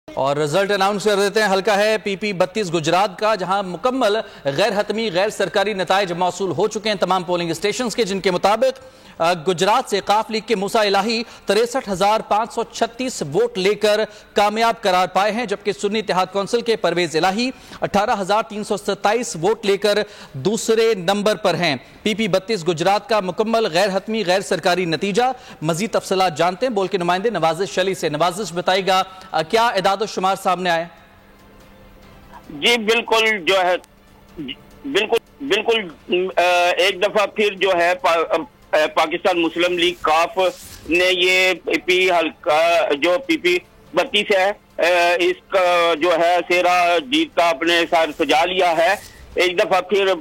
और result announce कर देते हैं। हल्का है पीपी 32 गुजरात का, जहां मुकम्मल गैर हतमी गैर सरकारी नताइज मौसूल हो चुके हैं तमाम पोलिंग स्टेशन के, जिनके मुताबिक गुजरात से काफ लीग के मूसा इलाही 63,536 वोट लेकर कामयाब करार पाए हैं, जबकि सुन्नी इत्तेहाद कौंसिल के परवेज इलाही 18,327 वोट लेकर दूसरे नंबर पर हैं। पीपी 32 गुजरात का मुकम्मल गैर हतमी गैर सरकारी नतीजा। मजीद तफसीलात जानते हैं बोल के नुमाइंदे नवाजिश अली से। नवाजिश बताएगा क्या इदाद शुमार सामने आए? जी बिल्कुल, जो है बिल्कुल एक दफा फिर जो है पाकिस्तान मुस्लिम लीग काफ ने ये पीपी हल्का जो पीपी 32 है इसका जो है सेरा जीत का अपने साथ सजा लिया है। एक दफा फिर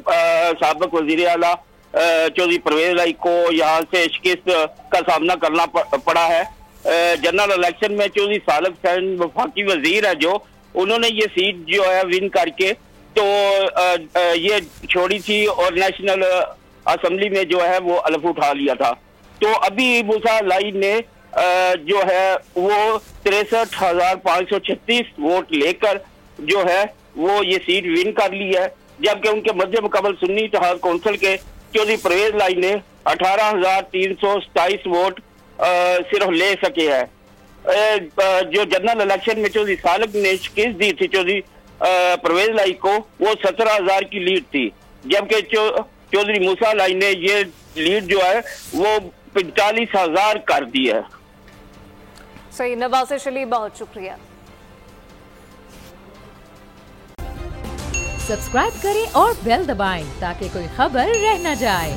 साबिक वजीर आला चौधरी परवेज इलाही को यहाँ से शिकस्त का सामना करना पड़ा है। जनरल इलेक्शन में चौधरी सालिक हुसैन वफाकी वजीर है, जो उन्होंने ये सीट जो है विन करके तो ये छोड़ी थी और नेशनल असेंबली में जो है वो अलफ उठा लिया था। तो अभी मूसा इलाही ने जो है वो 63,536 वोट लेकर जो है वो ये सीट विन कर ली है, जबकि उनके मध्य मुकाबल सुन्नी इत्तेहाद कौंसिल के चौधरी परवेज इलाही ने 18,327 वोट सिर्फ ले सके हैं। जो जनरल इलेक्शन में चौधरी सालिक ने शिकस्त दी थी चौधरी परवेज इलाही को, वो 17,000 की लीड थी, जबकि चौधरी मूसा इलाही ने ये लीड जो है वो 45,000 कर दी है। सही, नवाजिश अली बहुत शुक्रिया। सब्सक्राइब करें और बेल दबाएं ताकि कोई खबर रह न जाए।